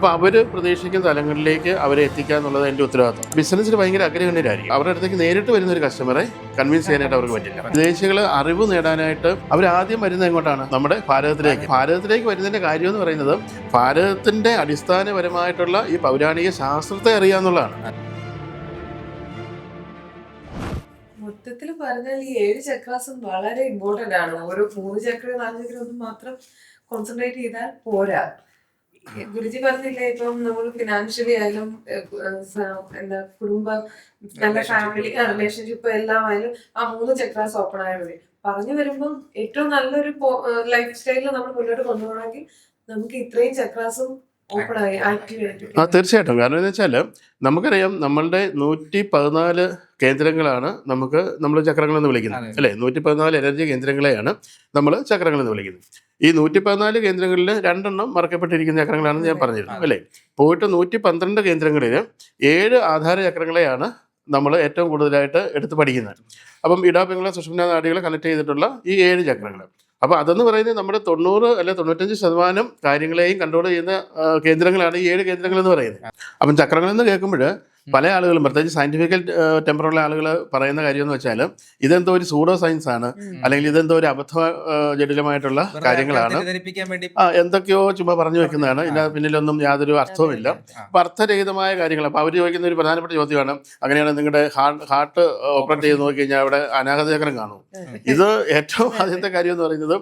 അപ്പോൾ അവർ പ്രതീക്ഷിക്കുന്ന തലങ്ങളിലേക്ക് അവരെ എത്തിക്കുക എന്നുള്ളത് എൻ്റെ ഉത്തരവാദിത്വം. ബിസിനസ്സിൽ ഭയങ്കര അഗ്രഗണ്യരായിരിക്കും. അവരുടെ അടുത്തേക്ക് നേരിട്ട് വരുന്ന ഒരു കസ്റ്റമറെ കൺവിൻസ് ചെയ്യാനായിട്ട് അവർക്ക് പറ്റില്ല. വിദേശികൾ അറിവ് നേടാനായിട്ട് അവർ ആദ്യം വരുന്നത് എങ്ങോട്ടാണ്? നമ്മുടെ ഭാരതത്തിലേക്ക്. ഭാരതത്തിലേക്ക് വരുന്നതിൻ്റെ കാര്യം എന്ന് പറയുന്നത് ഭാരതത്തിൻ്റെ അടിസ്ഥാനപരമായിട്ടുള്ള ഈ പൗരാണിക ശാസ്ത്രത്തെ അറിയുക എന്നുള്ളതാണ്. മൊത്തത്തിൽ പറഞ്ഞാൽ ഈ 7 ചക്രാസും വളരെ ഇമ്പോർട്ടന്റ് ആണ്. ഓരോ 3 ചക്ര 4 ചക്ര ഒന്നും മാത്രം കോൺസെൻട്രേറ്റ് ചെയ്താൽ പോരാ. ഗുരുജി പറഞ്ഞില്ലേ, ഇപ്പം നമ്മൾ ഫിനാൻഷ്യലി ആയാലും എന്താ കുടുംബ നല്ല ഫാമിലി റിലേഷൻഷിപ്പ് എല്ലാം ആയാലും ആ 3 ചക്രാസ് ഓപ്പൺ ആയാൽ മതി. പറഞ്ഞു വരുമ്പം ഏറ്റവും നല്ലൊരു ലൈഫ് സ്റ്റൈലിൽ നമ്മൾ മുന്നോട്ട് കൊണ്ടുപോകണമെങ്കിൽ നമുക്ക് ഇത്രയും ചക്രാസും ഓപ്പൺ ആയി ആക്റ്റീവ് ആയിട്ട്. തീർച്ചയായിട്ടും. കാരണം എന്ന് വെച്ചാൽ നമുക്കറിയാം നമ്മളുടെ 114 കേന്ദ്രങ്ങളാണ് നമ്മൾ ചക്രങ്ങളെന്ന് വിളിക്കുന്നത്, അല്ലേ? 114 എനർജി കേന്ദ്രങ്ങളെയാണ് നമ്മൾ ചക്രങ്ങളെന്ന് വിളിക്കുന്നത്. ഈ 114 കേന്ദ്രങ്ങളിൽ 2 മറക്കപ്പെട്ടിരിക്കുന്ന ചക്രങ്ങളാണെന്ന് ഞാൻ പറഞ്ഞിരുന്നു, അല്ലേ? പോയിട്ട് 112 കേന്ദ്രങ്ങളിൽ 7 ആധാര ചക്രങ്ങളെയാണ് നമ്മൾ ഏറ്റവും കൂടുതലായിട്ട് എടുത്ത് പഠിക്കുന്നത്. അപ്പം ഇടാപിങ്ങളെ സുഷുമ്നാ നാഡികളെ കണക്ട് ചെയ്തിട്ടുള്ള ഈ 7 ചക്രങ്ങൾ. അപ്പോൾ അതെന്ന് പറയുന്നത് നമ്മുടെ 90 അല്ലെ 95% കാര്യങ്ങളെയും കൺട്രോൾ ചെയ്യുന്ന കേന്ദ്രങ്ങളാണ് ഈ 7 കേന്ദ്രങ്ങൾ എന്ന് പറയുന്നത്. അപ്പം ചക്രങ്ങളെന്ന് കേൾക്കുമ്പോൾ പല ആളുകളും, പ്രത്യേകിച്ച് സയന്റിഫിക്കൽ ടെമ്പറുള്ള ആളുകൾ പറയുന്ന കാര്യം എന്ന് വെച്ചാൽ ഇതെന്തോ ഒരു സൂഡോ സയൻസ് ആണ്, അല്ലെങ്കിൽ ഇതെന്തോ ഒരു ജടിലമായിട്ടുള്ള കാര്യങ്ങളാണ്, എന്തൊക്കെയോ ചുമ്മാ പറഞ്ഞു വെക്കുന്നതാണ്, ഇതിന്റെ പിന്നിലൊന്നും യാതൊരു അർത്ഥവുമില്ല. അപ്പൊ അർത്ഥരഹിതമായ കാര്യങ്ങൾ. അപ്പൊ അവർ ചോദിക്കുന്ന ഒരു പ്രധാനപ്പെട്ട ചോദ്യമാണ്, അങ്ങനെയാണ് നിങ്ങളുടെ ഹാർട്ട് ഓപ്പറേറ്റ് ചെയ്ത് നോക്കി കഴിഞ്ഞാൽ അവിടെ അനാഹത ചക്രം കാണും. ഇത് ഏറ്റവും ആദ്യത്തെ കാര്യം എന്ന് പറയുന്നത്,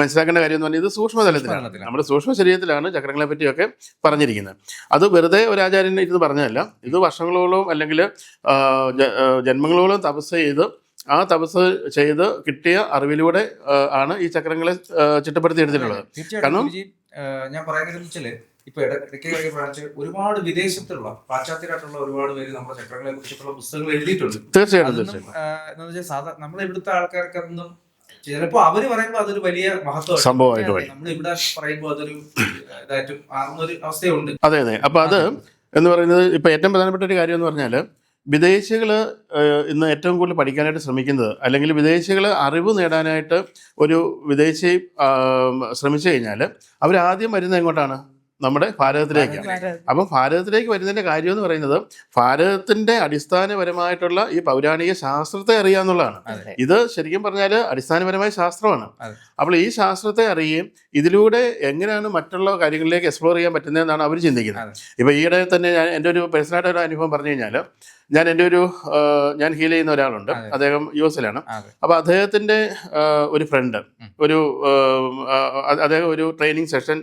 മനസ്സിലാക്കേണ്ട കാര്യം എന്ന് പറഞ്ഞാൽ ഇത് സൂക്ഷ്മതലത്തിലാണ്, നമ്മുടെ സൂക്ഷ്മ ശരീരത്തിലാണ് ചക്രങ്ങളെ പറ്റിയൊക്കെ പറഞ്ഞിരിക്കുന്നത്. അത് വെറുതെ ഒരു ആചാര്യൻ ഇരുന്ന് പറഞ്ഞതല്ല. ഇത് വർഷങ്ങളോളം അല്ലെങ്കിൽ ജന്മങ്ങളോളം തപസ് ചെയ്ത് കിട്ടിയ അറിവിലൂടെ ആണ് ഈ ചക്രങ്ങളെ ചിട്ടപ്പെടുത്തി എടുത്തിട്ടുള്ളത്. കാരണം ഞാൻ പറയുന്നത് ഇപ്പൊ ഇടയ്ക്ക് ഒരുപാട് വിദേശത്തുള്ള പാശ്ചാത്യരായിട്ടുള്ള ഒരുപാട് പേര് നമ്മുടെ ചക്രങ്ങളെ കുറിച്ചിട്ടുള്ള പുസ്തകങ്ങൾ എഴുതിയിട്ടുണ്ട്. തീർച്ചയായിട്ടും. നമ്മൾ ഇവിടുത്തെ ആൾക്കാർക്കൊന്നും ചിലപ്പോ അവര് പറയുമ്പോ അതൊരു വലിയ മഹത്വമാണ്, സംഭവമായിട്ട് നമ്മൾ ഇവിടെ പറയുമ്പോ അതൊരു ഇതായിട്ട് മാറുന്ന ഒരു അവസ്ഥയുണ്ട്. അതെ. അപ്പൊ അത് എന്ന് പറയുന്നത് ഇപ്പൊ ഏറ്റവും പ്രധാനപ്പെട്ട ഒരു കാര്യം എന്ന് പറഞ്ഞാൽ, വിദേശികൾ ഇന്ന് ഏറ്റവും കൂടുതൽ പഠിക്കാനായിട്ട് ശ്രമിക്കുന്നത്, അല്ലെങ്കിൽ വിദേശികൾ അറിവ് നേടാനായിട്ട് ഒരു വിദേശി ശ്രമിച്ചു കഴിഞ്ഞാൽ അവരാദ്യം വരുന്നത് എങ്ങോട്ടാണ്? നമ്മുടെ ഭാരതത്തിലേക്കാണ്. അപ്പം ഭാരതത്തിലേക്ക് വരുന്നതിൻ്റെ കാര്യം എന്ന് പറയുന്നത് ഭാരതത്തിൻ്റെ അടിസ്ഥാനപരമായിട്ടുള്ള ഈ പൗരാണിക ശാസ്ത്രത്തെ അറിയുക എന്നുള്ളതാണ്. ഇത് ശരിക്കും പറഞ്ഞാൽ അടിസ്ഥാനപരമായ ശാസ്ത്രമാണ്. അപ്പോൾ ഈ ശാസ്ത്രത്തെ അറിയുകയും ഇതിലൂടെ എങ്ങനെയാണ് മറ്റുള്ള കാര്യങ്ങളിലേക്ക് എക്സ്പ്ലോർ ചെയ്യാൻ പറ്റുന്നതെന്നാണ് അവർ ചിന്തിക്കുന്നത്. ഇപ്പോൾ ഈയിടെ തന്നെ എൻ്റെ ഒരു പേഴ്സണലായിട്ടൊരു അനുഭവം പറഞ്ഞു കഴിഞ്ഞാൽ, ഞാൻ ഹീൽ ചെയ്യുന്ന ഒരാളുണ്ട്, അദ്ദേഹം US-ലാണ്. അപ്പോൾ അദ്ദേഹത്തിൻ്റെ ഒരു ഫ്രണ്ട് അദ്ദേഹം ഒരു ട്രെയിനിങ് സെഷൻ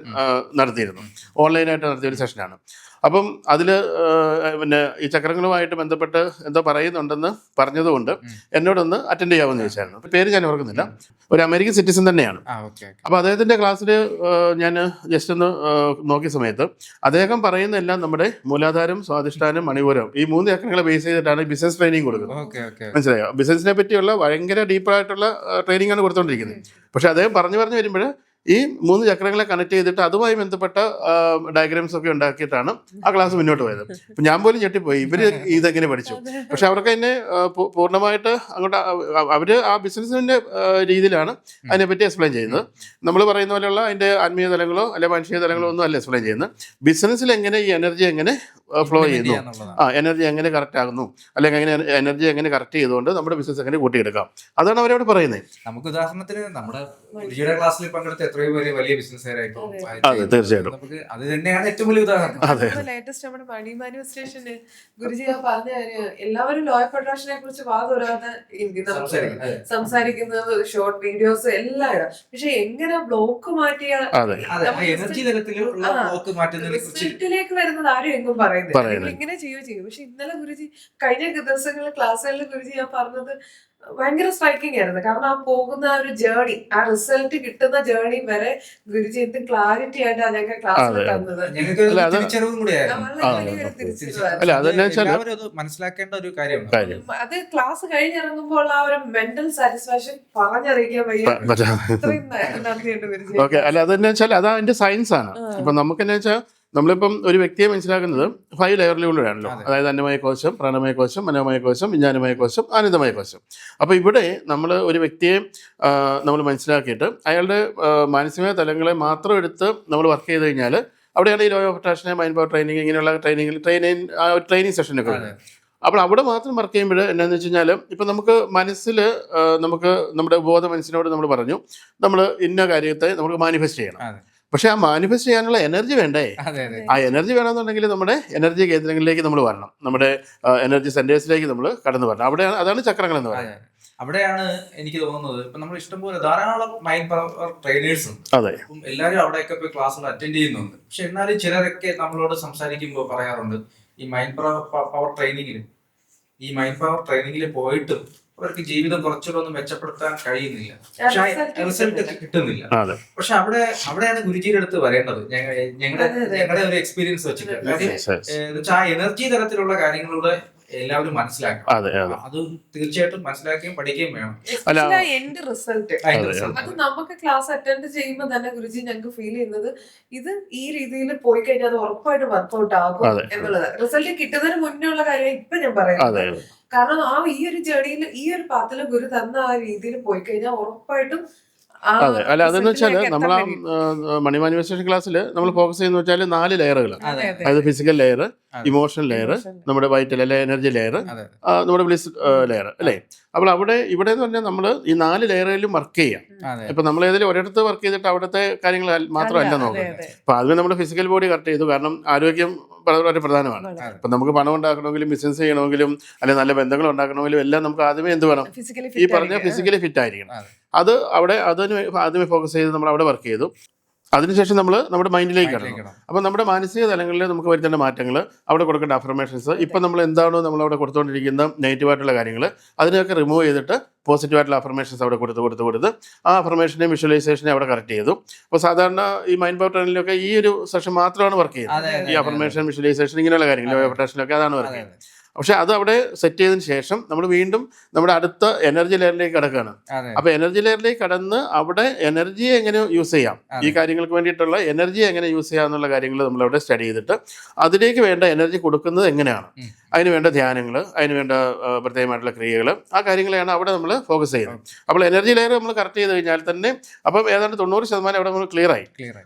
നടത്തിയിരുന്നു, ഓൺലൈനായിട്ട് നടത്തിയൊരു സെഷനാണ്. അപ്പം അതിൽ പിന്നെ ഈ ചക്രങ്ങളുമായിട്ട് ബന്ധപ്പെട്ട് എന്തോ പറയുന്നുണ്ടെന്ന് പറഞ്ഞതുകൊണ്ട് എന്നോടൊന്ന് അറ്റൻഡ് ചെയ്യാമെന്ന് ചോദിച്ചായിരുന്നു. പേര് ഞാൻ ഓർക്കുന്നില്ല, ഒരു അമേരിക്കൻ സിറ്റിസൺ തന്നെയാണ്. അപ്പോൾ അദ്ദേഹത്തിൻ്റെ ക്ലാസ്സിൽ ഞാൻ ജസ്റ്റ് ഒന്ന് നോക്കിയ സമയത്ത് അദ്ദേഹം പറയുന്നതെല്ലാം നമ്മുടെ മൂലാധാരം, സ്വാധിഷ്ഠാനം, മണിപൂരം, ഈ 3 ചക്രങ്ങളെ ബേസ് ചെയ്തിട്ടാണ് ബിസിനസ് ട്രെയിനിങ് കൊടുക്കുന്നത്. മനസ്സിലായോ? ബിസിനസിനെ പറ്റിയുള്ള ഭയങ്കര ഡീപ്പായിട്ടുള്ള ട്രെയിനിങ് ആണ് കൊടുത്തുകൊണ്ടിരിക്കുന്നത്. പക്ഷെ അദ്ദേഹം പറഞ്ഞു വരുമ്പോൾ ഈ 3 ചക്രങ്ങളെ കണക്ട് ചെയ്തിട്ട് അതുമായി ബന്ധപ്പെട്ട ഡയഗ്രാംസ് ഒക്കെ ഉണ്ടാക്കിയിട്ടാണ് ആ ക്ലാസ് മുന്നോട്ട് പോയത്. അപ്പം ഞാൻ പോലും ഞെട്ടിപ്പോയി, ഇവർ ഇതെങ്ങനെ പഠിച്ചു. പക്ഷെ അവർക്ക് അതിനെ പൂർണ്ണമായിട്ട് അങ്ങോട്ട് അവർ ആ ബിസിനസ്സിൻ്റെ രീതിയിലാണ് അതിനെപ്പറ്റി എക്സ്പ്ലെയിൻ ചെയ്യുന്നത്. നമ്മൾ പറയുന്ന പോലെയുള്ള അതിൻ്റെ ആത്മീയ തലങ്ങളോ അല്ലെ മാനുഷിക തലങ്ങളോ ഒന്നും അല്ല എക്സ്പ്ലെയിൻ ചെയ്യുന്നത്. ബിസിനസ്സിൽ എങ്ങനെ ഈ എനർജി എങ്ങനെ ഫ്ലോ ചെയ്യുന്നു, എനർജി എങ്ങനെ കറക്റ്റ് ആകുന്നു, അല്ലെങ്കിൽ എങ്ങനെ എനർജി എങ്ങനെ കറക്റ്റ് ചെയ്തുകൊണ്ട് നമ്മുടെ ബിസിനസ് എങ്ങനെ കൂട്ടിയെടുക്കാം, അതാണ് അവരോട് പറയുന്നത്. നമുക്ക് ഉദാഹരണത്തിന് നമ്മുടെ ക്ലാസ്സിൽ പങ്കെടുത്ത എത്രയോ പേര് വലിയ ബിസിനസ്സുകാരായിട്ടും. അതെ, തീർച്ചയായിട്ടും. അത് തന്നെയാണ് ഏറ്റവും വലിയ ഉദാഹരണം. ലേറ്റസ്റ്റ് നമ്മുടെ മണി മാനിഫെസ്റ്റേഷന് ഗുരുജി പറഞ്ഞ എല്ലാവരും ലോ ഓഫ് അട്രാക്ഷനെ കുറിച്ച് വാദോരാതെ സംസാരിക്കുന്നത്, ഷോർട്ട് വീഡിയോസ് എല്ലാം ഇടാം. പക്ഷെ എങ്ങനെ ബ്ലോക്ക് മാറ്റിയ എനർജി തലത്തിലുള്ള ബ്ലോക്ക് മാറ്റുന്നതിനെ കുറിച്ച് വരുന്നത് ആരും എങ്ങും പറയുന്നത് ഇങ്ങനെ ചെയ്യും. പക്ഷെ ഇന്നലെ ഗുരുജി കഴിഞ്ഞ ദിവസങ്ങളിൽ ക്ലാസ്സുകളിൽ ഗുരുജി ഞാൻ പറഞ്ഞത് ഭയങ്കര സ്ട്രൈക്കിംഗ് ആയിരുന്നു. കാരണം ആ പോകുന്ന ഒരു ജേർണി, ആ റിസൾട്ട് കിട്ടുന്ന ജേർണി വരെ ഗുരുജി എന്ത് ക്ലാരിറ്റി ആയിട്ടാണ് ഞങ്ങൾക്ക് ക്ലാസ്സിൽ തന്നത്. മനസ്സിലാക്കേണ്ട ഒരു കാര്യമാണ് അത്. ക്ലാസ് കഴിഞ്ഞിറങ്ങുമ്പോൾ ആ ഒരു മെന്റൽ സാറ്റിസ്ഫാക്ഷൻ പറഞ്ഞറിയിക്കാൻ വയ്യ. നന്ദിയുണ്ട് ഗുരുജി. അല്ല, അതെന്ന് വെച്ചാൽ അതാ അതിന്റെ സയൻസ് ആണ്. ഇപ്പൊ നമുക്കെന്ന് വെച്ചാൽ നമ്മളിപ്പം ഒരു വ്യക്തിയെ മനസ്സിലാക്കുന്നത് 5 ലെയറിലൂടെയാണല്ലോ. അതായത് അന്നമയ കോശം, പ്രാണമയ കോശം, മനോമയ കോശം, വിജ്ഞാനമയ കോശം, ആനന്ദമയ കോശം. അപ്പോൾ ഇവിടെ നമ്മൾ ഒരു വ്യക്തിയെ നമ്മൾ മനസ്സിലാക്കിയിട്ട് അയാളുടെ മാനസിക തലങ്ങളെ മാത്രം എടുത്ത് നമ്മൾ വർക്ക് ചെയ്ത് കഴിഞ്ഞാൽ അവിടെയാണ് ഈ law of attraction, mind power training, ഇങ്ങനെയുള്ള ട്രെയിനിങ് സെഷനൊക്കെ അതെ. വരുന്നത്. അപ്പോൾ അവിടെ മാത്രം വർക്ക് ചെയ്യുമ്പോൾ എന്താണെന്ന് വെച്ച് കഴിഞ്ഞാൽ ഇപ്പം നമുക്ക് മനസ്സിൽ നമുക്ക് നമ്മുടെ ബോധ മനസ്സിനോട് നമ്മൾ പറഞ്ഞു നമ്മൾ ഇന്ന കാര്യത്തെ നമുക്ക് മാനിഫെസ്റ്റ് ചെയ്യണം. അതെ. പക്ഷെ ആ മാനിഫെസ്റ്റ് ചെയ്യാനുള്ള എനർജി വേണ്ടേ? അതെ, അതെ. ആ എനർജി വേണമെന്നുണ്ടെങ്കിൽ നമ്മുടെ എനർജി കേന്ദ്രങ്ങളിലേക്ക് നമ്മൾ വരണം, നമ്മുടെ എനർജി സെന്റേഴ്സിലേക്ക് നമ്മൾ കടന്നു വരണം. അവിടെയാണ്, അതാണ് ചക്രങ്ങൾ എന്ന് പറയുന്നത്. അവിടെയാണ് എനിക്ക് തോന്നുന്നത് ഇപ്പൊ നമ്മൾ ഇഷ്ടംപോലെ ധാരാളം മൈൻഡ് പവർ ട്രെയിനേഴ്സ് ഉണ്ട്. അതെ. അപ്പം എല്ലാവരും അവിടെയൊക്കെ പോയി ക്ലാസ്സുകൾ അറ്റൻഡ് ചെയ്യുന്നുണ്ട്. പക്ഷെ എന്നാലും ചിലരൊക്കെ നമ്മളോട് സംസാരിക്കുമ്പോൾ പറയാറുണ്ട് ഈ മൈൻഡ് പവർ ട്രെയിനിങ്ങിൽ പോയിട്ടും അവർക്ക് ജീവിതം കുറച്ചുകൂടെ ഒന്ന് മെച്ചപ്പെടുത്താൻ കഴിയുന്നില്ല, പക്ഷെ റിസൾട്ട് കിട്ടുന്നില്ല. അതെ. പക്ഷെ അവിടെയാണ് ഗുരുജിയുടെ അടുത്ത് വരേണ്ടത്. ഞങ്ങളുടെ ഒരു എക്സ്പീരിയൻസ് വെച്ചിട്ട് എന്നുവെച്ചാൽ ആ എനർജി തരത്തിലുള്ള കാര്യങ്ങളുടെ എല്ലാവരും മനസ്സിലാക്കണം. അതെ, അതെ. അത് തീർച്ചയായിട്ടും മനസ്സിലാക്കുകയും പഠിക്കുകയും വേണം. എൻഡ് റിസൾട്ട് അത് നമുക്ക് ക്ലാസ് അറ്റൻഡ് ചെയ്യുമ്പോൾ തന്നെ ഗുരുജി ഞങ്ങൾക്ക് ഫീൽ ചെയ്യുന്നത് ഇത് ഈ രീതിയിൽ പോയി കഴിഞ്ഞാൽ അത് ഉറപ്പായിട്ട് വർക്ക്ഔട്ട് ആകും എന്നുള്ളത്. റിസൾട്ട് കിട്ടുന്നതിന് മുന്നേ ഉള്ള കാര്യം ഇപ്പൊ ഞാൻ പറയുന്നത്. കാരണം ഈ ഒരു ജേർണിയിൽ ഈ ഒരു പാത്തില് ഗുരു തന്ന ആ രീതിയിൽ പോയി കഴിഞ്ഞാൽ ഉറപ്പായിട്ടും. അതെ. അല്ല, അതെന്ന് വെച്ചാൽ നമ്മൾ ആ മണി മാനിഫെസ്റ്റേഷൻ ക്ലാസ്സിൽ നമ്മൾ ഫോക്കസ് ചെയ്യുന്ന വെച്ചാൽ 4 ലെയറുകളാണ്. അതായത് ഫിസിക്കൽ ലെയർ, ഇമോഷണൽ ലെയർ, നമ്മുടെ വൈറ്റൽ അല്ലെ എനർജി ലെയർ, നമ്മുടെ ബ്ലിസ് ലെയർ അല്ലേ. അപ്പോൾ ഇവിടെ എന്ന് പറഞ്ഞാൽ നമ്മൾ ഈ 4 ലെയറുകളിലും വർക്ക് ചെയ്യാം. ഇപ്പൊ നമ്മൾ ഏതെങ്കിലും ഒരിടത്ത് വർക്ക് ചെയ്തിട്ട് അവിടുത്തെ കാര്യങ്ങൾ മാത്രമല്ല നോക്കുന്നത്. അപ്പൊ അതിന് നമ്മുടെ ഫിസിക്കൽ ബോഡി കറക്റ്റ് ചെയ്തു. കാരണം ആരോഗ്യം വളരെ പ്രധാനമാണ്. ഇപ്പൊ നമുക്ക് പണം ഉണ്ടാക്കണമെങ്കിലും ബിസിനസ് ചെയ്യണമെങ്കിലും അല്ലെങ്കിൽ നല്ല ബന്ധങ്ങൾ ഉണ്ടാക്കണമെങ്കിലും എല്ലാം നമുക്ക് ആദ്യമേ എന്ത് വേണം? ഈ പറഞ്ഞ ഫിസിക്കലി ഫിറ്റ് ആയിരിക്കണം. അത് ആദ്യമേ ഫോക്കസ് ചെയ്ത് നമ്മൾ അവിടെ വർക്ക് ചെയ്തു. അതിനുശേഷം നമ്മൾ നമ്മുടെ മൈൻഡിലേക്ക് കടന്നു. അപ്പം നമ്മുടെ മാനസിക തലങ്ങളിൽ നമുക്ക് വരുത്തേണ്ട മാറ്റങ്ങൾ, അവിടെ കൊടുക്കേണ്ട അഫർമേഷൻസ്, ഇപ്പം നമ്മൾ എന്താണോ നമ്മളവിടെ കൊടുത്തുകൊണ്ടിരിക്കുന്ന നെഗറ്റീവായിട്ടുള്ള കാര്യങ്ങൾ അതിനെയൊക്കെ റിമൂവ് ചെയ്തിട്ട് പോസിറ്റീവായിട്ടുള്ള അഫർമേഷൻസ് അവിടെ കൊടുത്ത് ആ അഫർമേഷനെയും വിഷ്വലൈസേഷനെ അവിടെ കറക്റ്റ് ചെയ്തു. അപ്പോൾ സാധാരണ ഈ മൈൻഡ് പവർ ട്രെയിനിലൊക്കെ ഈ ഒരു സെഷൻ മാത്രമാണ് വർക്ക് ചെയ്യുന്നത്. ഈ അഫർമേഷൻ, വിഷ്വലൈസേഷൻ, ഇങ്ങനെയുള്ള കാര്യങ്ങൾ, ലോ ഓഫ് അട്രാക്ഷനിലൊക്കെ അതാണ് വർക്ക് ചെയ്യുന്നത്. പക്ഷെ അത് അവിടെ സെറ്റ് ചെയ്തതിന് ശേഷം നമ്മൾ വീണ്ടും നമ്മുടെ അടുത്ത എനർജി ലെയറിലേക്ക് കടക്കുകയാണ്. അപ്പൊ എനർജി ലെയറിലേക്ക് കടന്ന് അവിടെ എനർജിയെ എങ്ങനെ യൂസ് ചെയ്യാം, ഈ കാര്യങ്ങൾക്ക് വേണ്ടിയിട്ടുള്ള എനർജി എങ്ങനെ യൂസ് ചെയ്യാം എന്നുള്ള കാര്യങ്ങൾ നമ്മളവിടെ സ്റ്റഡി ചെയ്തിട്ട് അതിലേക്ക് വേണ്ട എനർജി കൊടുക്കുന്നത് എങ്ങനെയാണ്, അതിന് വേണ്ട ധ്യാനങ്ങൾ, അതിന് വേണ്ട പ്രത്യേകമായിട്ടുള്ള ക്രിയകൾ, ആ കാര്യങ്ങളെയാണ് അവിടെ നമ്മൾ ഫോക്കസ് ചെയ്യുന്നത്. അപ്പോൾ എനർജി ലെയർ നമ്മൾ കറക്റ്റ് ചെയ്ത് കഴിഞ്ഞാൽ തന്നെ അപ്പം ഏതാണ്ട് 90% അവിടെ നമ്മൾ ക്ലിയർ ആയി.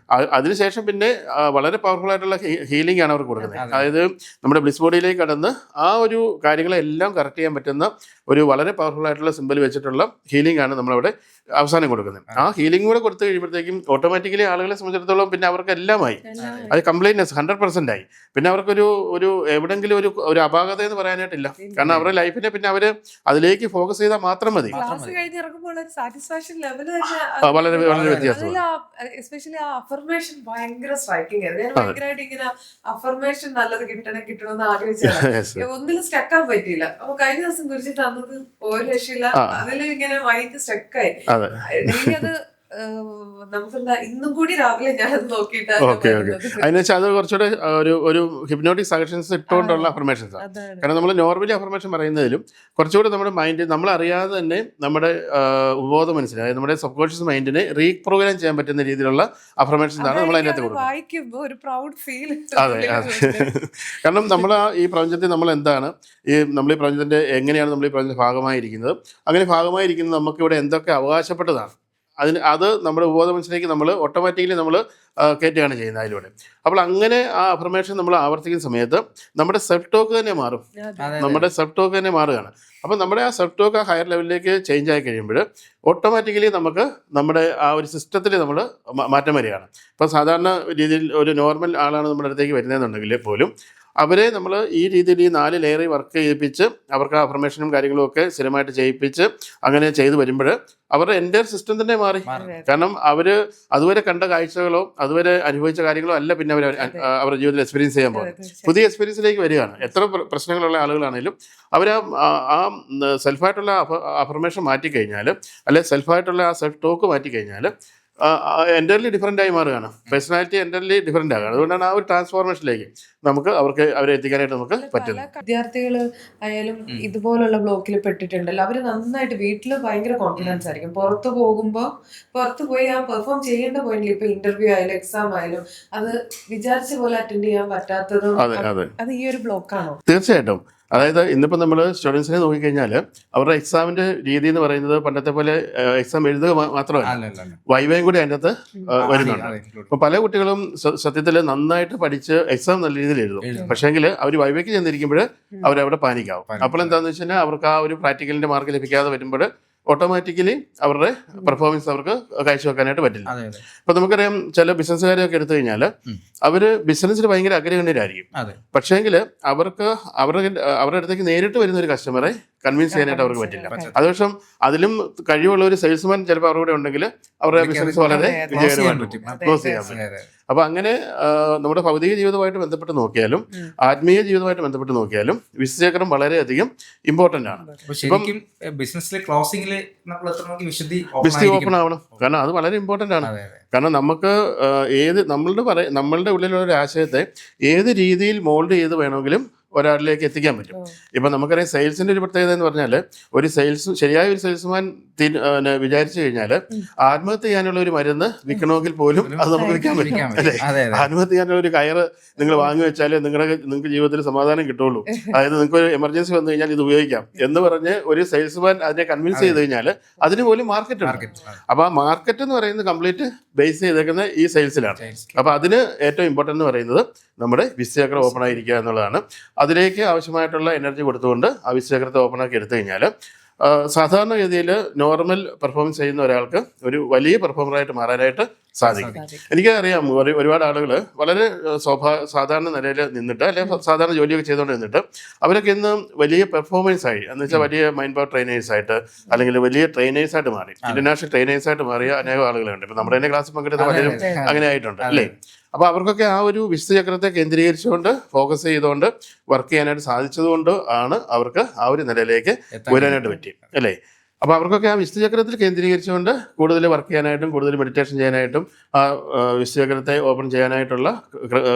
അതിനുശേഷം പിന്നെ വളരെ പവർഫുൾ ആയിട്ടുള്ള ഹീലിംഗ് ആണ് അവർ കൊടുക്കുന്നത്. അതായത് നമ്മുടെ ബ്ലിസ് ബോഡിയിലേക്ക് കടന്ന് ആ ഒരു കാര്യങ്ങളെല്ലാം കറക്റ്റ് ചെയ്യാൻ പറ്റുന്ന ഒരു വളരെ പവർഫുൾ ആയിട്ടുള്ള സിമ്പിൾ വെച്ചിട്ടുള്ള ഹീലിംഗ് ആണ് നമ്മളവിടെ അവസാനം കൊടുക്കുന്നത്. ആ ഹീലിംഗ് കൂടെ കൊടുത്തു കഴിയുമ്പോഴത്തേക്കും ഓട്ടോമാറ്റിക്കലി ആളുകളെ സംബന്ധിച്ചിടത്തോളം പിന്നെ അവർക്ക് എല്ലാമായി, അത് കംപ്ലീറ്റ്നെസ് 100% ആയി. പിന്നെ അവർക്കൊരു എവിടെങ്കിലും ഒരു അപാകത എന്ന് പറയാനായിട്ടില്ല. കാരണം അവരുടെ ലൈഫിനെ പിന്നെ അവര് അതിലേക്ക് ഫോക്കസ് ചെയ്താൽ മാത്രം മതി. വളരെ വളരെ വ്യത്യാസമാണ്. എസ്പെഷ്യലി ആ അഫർമേഷൻ ഭയങ്കര സ്ട്രൈക്കിംഗ് ആയിരുന്നു. ഞാൻ ഭയങ്കരമായിട്ട് ഇങ്ങനെ അഫർമേഷൻ നല്ലത് കിട്ടണമെന്ന് ആഗ്രഹിച്ചത് ഒന്നിലും സ്റ്റക്ക് ആൻ പറ്റിയില്ല. അപ്പൊ കഴിഞ്ഞ ദിവസം കുറിച്ച് തന്നത് ഒരു രക്ഷയില്ല. അതിൽ ഇങ്ങനെ മൈൻഡ് സ്റ്റക്കായി. അത് നമുക്കെന്താ ഇന്നും കൂടി രാവിലെ ഞാൻ നോക്കിയിട്ട് അതിന് വെച്ചാൽ അത് കുറച്ചുകൂടെ ഒരു ഹിപ്നോട്ടിക് സജഷൻസ് ഇട്ടുകൊണ്ടുള്ള അഫർമേഷൻസ് ആണ്. കാരണം നമ്മൾ നോർമലി അഫർമേഷൻ പറയുന്നതിലും കുറച്ചുകൂടെ നമ്മുടെ മൈൻഡ് നമ്മൾ അറിയാതെ തന്നെ നമ്മുടെ ഉപബോധ മനസ്സിൽ, അതായത് നമ്മുടെ സബ് കോൺഷ്യസ് മൈൻഡിനെ റീപ്രോഗ്രാം ചെയ്യാൻ പറ്റുന്ന രീതിയിലുള്ള അഫർമേഷൻസ് ആണ് നമ്മൾ അതിനകത്ത് കൊടുക്കുന്നത്. അതെ, അതെ. കാരണം നമ്മൾ ഈ പ്രപഞ്ചത്തിൽ നമ്മൾ എന്താണ്, നമ്മൾ ഈ പ്രപഞ്ചത്തിന്റെ എങ്ങനെയാണ് നമ്മൾ ഈ പ്രപഞ്ചത്തിന്റെ ഭാഗമായിരിക്കുന്നത്, അങ്ങനെ ഭാഗമായിരിക്കുന്നത് നമുക്കിവിടെ എന്തൊക്കെ അവകാശപ്പെട്ടതാണ് അത് നമ്മുടെ ഉപബോധ മനസ്സിലേക്ക് നമ്മൾ ഓട്ടോമാറ്റിക്കലി നമ്മൾ കയറ്റുകയാണ് ചെയ്യുന്നത് അതിലൂടെ. അപ്പോൾ അങ്ങനെ ആ അഫർമേഷൻ നമ്മൾ ആവർത്തിക്കുന്ന സമയത്ത് നമ്മുടെ സെൽഫ് ടോക്ക് തന്നെ മാറും. നമ്മുടെ സെൽഫ് ടോക്ക് തന്നെ മാറുകയാണ്. അപ്പം നമ്മുടെ ആ സെൽഫ് ടോക്ക് ആ ഹയർ ലെവലിലേക്ക് ചേഞ്ച് ആയി കഴിയുമ്പോൾ ഓട്ടോമാറ്റിക്കലി നമുക്ക് നമ്മുടെ ആ ഒരു സിസ്റ്റത്തിൽ നമ്മൾ മാറ്റം വരികയാണ്. ഇപ്പം സാധാരണ രീതിയിൽ ഒരു നോർമൽ ആളാണ് നമ്മുടെ അടുത്തേക്ക് വരുന്നതെന്നുണ്ടെങ്കിൽ പോലും അവരെ നമ്മൾ ഈ രീതിയിൽ ഈ 4 ലെയറിൽ വർക്ക് ചെയ്യിപ്പിച്ച് അവർക്ക് അഫർമേഷനും കാര്യങ്ങളും ഒക്കെ സ്ഥിരമായിട്ട് ചെയ്യിപ്പിച്ച് അങ്ങനെ ചെയ്തു വരുമ്പോൾ അവരുടെ എൻ്റയർ സിസ്റ്റം തന്നെ മാറി. കാരണം അവർ അതുവരെ കണ്ട കാഴ്ചകളോ അതുവരെ അനുഭവിച്ച കാര്യങ്ങളോ അല്ല പിന്നെ അവരുടെ ജീവിതത്തിൽ എക്സ്പീരിയൻസ് ചെയ്യാൻ പോകുന്നത്. പുതിയ എക്സ്പീരിയൻസിലേക്ക് വരികയാണ്. എത്ര പ്രശ്നങ്ങളുള്ള ആളുകളാണെങ്കിലും അവർ ആ സെൽഫായിട്ടുള്ള അഫർമേഷൻ മാറ്റിക്കഴിഞ്ഞാൽ, അല്ലെ സെൽഫായിട്ടുള്ള ആ സെൽഫ് ടോക്ക് മാറ്റിക്കഴിഞ്ഞാൽ എൻ്റർലി ഡിഫറൻ്റ് ആയി മാറുകയാണ്. പേഴ്സണാലിറ്റി എൻ്റർലി ഡിഫറൻ്റ് ആകുകയാണ്. അതുകൊണ്ടാണ് ആ ഒരു ട്രാൻസ്ഫോർമേഷനിലേക്ക് അവരെ എത്തിക്കാനായിട്ട് നമുക്ക് പറ്റുന്നത്. വിദ്യാർത്ഥികൾ ആയാലും ഇതുപോലുള്ള ബ്ലോക്കിൽ പെട്ടിട്ടുണ്ടല്ലോ, അവര് നന്നായിട്ട് വീട്ടിൽ ഭയങ്കര കോൺഫിഡൻസ് ആയിരിക്കും. പുറത്ത് പോയി ആ പെർഫോം ചെയ്യേണ്ട പോയിന്റിൽ ഇപ്പൊ ഇന്റർവ്യൂ ആയാലും എക്സാം ആയാലും അത് വിചാരിച്ച പോലെ അറ്റൻഡ് ചെയ്യാൻ പറ്റാത്തതും അത് ഈ ഒരു ബ്ലോക്കാണോ? തീർച്ചയായിട്ടും. അതായത് ഇന്നിപ്പോൾ നമ്മൾ സ്റ്റുഡൻസിനെ നോക്കിക്കഴിഞ്ഞാൽ അവരുടെ എക്സാമിന്റെ രീതി എന്ന് പറയുന്നത് പണ്ടത്തെ പോലെ എക്സാം എഴുതുക മാത്രമല്ല, വൈവയും കൂടി അതിൻ്റെ അകത്ത് വരുന്നുണ്ട്. അപ്പോൾ പല കുട്ടികളും സത്യത്തിൽ നന്നായിട്ട് പഠിച്ച് എക്സാം നല്ല രീതിയിൽ എഴുതും, പക്ഷേങ്കിൽ അവർ വൈവയ്ക്ക് ചെന്നിരിക്കുമ്പോൾ അവരവിടെ പാനിക്കാവും. അപ്പോൾ എന്താണെന്ന് വെച്ച് കഴിഞ്ഞാൽ അവർക്ക് ആ ഒരു പ്രാക്ടിക്കലിന്റെ മാർക്ക് ലഭിക്കാതെ വരുമ്പോൾ ഓട്ടോമാറ്റിക്കലി അവരുടെ പെർഫോമൻസ് അവർക്ക് കാഴ്ചവെക്കാനായിട്ട് പറ്റില്ല. ഇപ്പൊ നമുക്കറിയാം ചില ബിസിനസ്സുകാരെയൊക്കെ എടുത്തു കഴിഞ്ഞാൽ അവര് ബിസിനസ്സിൽ ഭയങ്കര അഗ്രഗണ്യരായിരിക്കും, പക്ഷേങ്കിൽ അവർക്ക് അവരുടെ അടുത്തേക്ക് നേരിട്ട് വരുന്ന ഒരു കസ്റ്റമറെ കൺവിൻസ് ചെയ്യാനായിട്ട് അവർക്ക് പറ്റില്ല. അതുപക്ഷം അതിലും കഴിവുള്ള ഒരു സെയിൽസ്മാൻ ചിലപ്പോൾ അവരുടെ കൂടെ ഉണ്ടെങ്കിൽ അവരുടെ ബിസിനസ് വളരെ വിജയകരമായിട്ട് ക്ലോസ് ചെയ്യാൻ പറ്റും. അപ്പൊ അങ്ങനെ നമ്മുടെ ഭൗതിക ജീവിതമായിട്ട് ബന്ധപ്പെട്ട് നോക്കിയാലും ആത്മീയ ജീവിതമായിട്ട് ബന്ധപ്പെട്ട് നോക്കിയാലും വിശ്വചക്രം വളരെയധികം ഇമ്പോർട്ടന്റ് ആണ്. വിശുദ്ധി ഓപ്പൺ ആവണം, കാരണം അത് വളരെ ഇമ്പോർട്ടന്റ് ആണ്. കാരണം നമുക്ക് നമ്മളുടെ ഉള്ളിലുള്ള ഒരു ആശയത്തെ ഏത് രീതിയിൽ മോൾഡ് ചെയ്ത് വേണമെങ്കിലും ഒരാളിലേക്ക് എത്തിക്കാൻ പറ്റും. ഇപ്പം നമുക്കറിയാം സെയിൽസിന്റെ ഒരു പ്രത്യേകത എന്ന് പറഞ്ഞാൽ ശരിയായ ഒരു സെയിൽസ്മാൻ വിചാരിച്ചു കഴിഞ്ഞാൽ ആത്മഹത്യ ചെയ്യാനുള്ള ഒരു മരുന്ന് വിൽക്കണമെങ്കിൽ പോലും അത് നമുക്ക് വിൽക്കാൻ പറ്റും, അല്ലേ? ആത്മഹത്യ ചെയ്യാനുള്ള ഒരു കയറ് നിങ്ങൾ വാങ്ങി വെച്ചാലേ നിങ്ങൾക്ക് ജീവിതത്തിൽ സമാധാനം കിട്ടുള്ളൂ. അതായത് നിങ്ങൾക്ക് ഒരു എമർജൻസി വന്നു കഴിഞ്ഞാൽ ഇത് ഉപയോഗിക്കാം എന്ന് പറഞ്ഞ് ഒരു സെയിൽസ്മാൻ അതിനെ കൺവിൻസ് ചെയ്ത് കഴിഞ്ഞാൽ അതിന് പോലും മാർക്കറ്റ് ഉണ്ട്. അപ്പൊ ആ മാർക്കറ്റ് എന്ന് പറയുന്നത് കംപ്ലീറ്റ് ബേസ് ചെയ്തേക്കുന്നത് ഈ സെയിൽസിലാണ്. അപ്പൊ അതിന് ഏറ്റവും ഇമ്പോർട്ടൻ്റ് എന്ന് പറയുന്നത് നമ്മുടെ വിശ്വചക്രം ഓപ്പൺ ആയിരിക്കുക എന്നുള്ളതാണ്. അതിലേക്ക് ആവശ്യമായിട്ടുള്ള എനർജി കൊടുത്തുകൊണ്ട് ആ വിശ്വചക്രത്തെ ഓപ്പൺ ആക്കി എടുത്തു കഴിഞ്ഞാൽ സാധാരണഗതിയിൽ നോർമൽ പെർഫോമൻസ് ചെയ്യുന്ന ഒരാൾക്ക് ഒരു വലിയ പെർഫോമറായിട്ട് മാറാനായിട്ട് സാധിക്കും. എനിക്കറിയാം ഒരുപാട് ആളുകൾ വളരെ സാധാരണ നിലയിൽ നിന്നിട്ട് അല്ലെങ്കിൽ സാധാരണ ജോലിയൊക്കെ ചെയ്തുകൊണ്ട് നിന്നിട്ട് അവരൊക്കെ ഇന്ന് വലിയ പെർഫോമൻസ് ആയി എന്ന് വെച്ചാൽ വലിയ മൈൻഡ് പവർ ട്രെയിനേഴ്സായിട്ട് അല്ലെങ്കിൽ വലിയ ട്രെയിനേഴ്സായിട്ട് മാറി, ഇന്റർനാഷണൽ ട്രെയിനേഴ്സായിട്ട് മാറിയ അനേകം ആളുകളുണ്ട്. ഇപ്പം നമ്മുടെ തന്നെ ക്ലാസ്സിൽ പങ്കെടുത്ത പലരും അങ്ങനെ ആയിട്ടുണ്ട്, അല്ലേ? അപ്പോൾ അവർക്കൊക്കെ ആ ഒരു വിശ്വചക്രത്തെ കേന്ദ്രീകരിച്ചുകൊണ്ട് ഫോക്കസ് ചെയ്തുകൊണ്ട് വർക്ക് ചെയ്യാനായിട്ട് സാധിച്ചതുകൊണ്ട് ആണ് അവർക്ക് ആ ഒരു നിലയിലേക്ക് വരാനായിട്ട് പറ്റി, അല്ലേ? അപ്പോൾ അവർക്കൊക്കെ ആ വിശ്വചക്രത്തിൽ കേന്ദ്രീകരിച്ചുകൊണ്ട് കൂടുതൽ വർക്ക് ചെയ്യാനായിട്ടും കൂടുതൽ മെഡിറ്റേഷൻ ചെയ്യാനായിട്ടും ആ വിശ്വചക്രത്തെ ഓപ്പൺ ചെയ്യാനായിട്ടുള്ള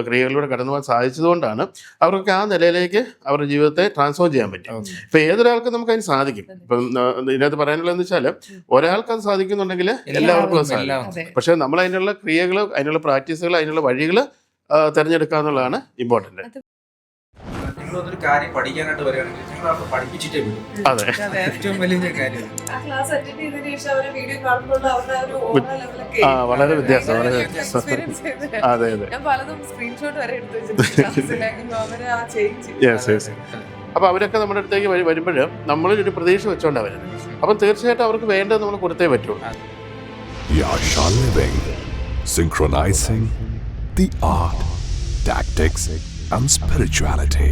ക്രിയകളിലൂടെ കടന്നു പോകാൻ സാധിച്ചതുകൊണ്ടാണ് അവർക്കൊക്കെ ആ നിലയിലേക്ക് അവരുടെ ജീവിതത്തെ ട്രാൻസ്ഫോം ചെയ്യാൻ പറ്റും. ഇപ്പം ഏതൊരാൾക്കും നമുക്ക് അതിന് സാധിക്കും. ഇപ്പം ഇതിനകത്ത് പറയാനുള്ളതെന്ന് വെച്ചാൽ ഒരാൾക്ക് അത് സാധിക്കുന്നുണ്ടെങ്കിൽ എല്ലാവർക്കും അത് സാധിക്കും. പക്ഷേ നമ്മൾ അതിനുള്ള ക്രിയകൾ, അതിനുള്ള പ്രാക്ടീസുകൾ, അതിനുള്ള വഴികൾ തിരഞ്ഞെടുക്കുക എന്നുള്ളതാണ് ഇമ്പോർട്ടൻറ്റ്. ഒരു കാര്യം പഠിക്കാനായിട്ട് വരികയാണെങ്കിൽ നിങ്ങൾ അവർക്ക് പഠിപ്പിച്ചിട്ടേ വിടും. അതെ, ഏറ്റവും വലിയ കാര്യം. വളരെ വ്യത്യാസം, വളരെ വ്യത്യാസം. അതെ അതെ. അപ്പൊ അവരൊക്കെ നമ്മുടെ അടുത്തേക്ക് വരുമ്പോൾ നമ്മളൊരു പ്രതീക്ഷ വെച്ചോണ്ടാ വരുന്നത്. അപ്പം തീർച്ചയായിട്ടും അവർക്ക് വേണ്ടത് നമ്മൾ കൊടുത്തേ പറ്റുള്ളൂ. Yasha Living, synchronizing the art, tactics and spirituality.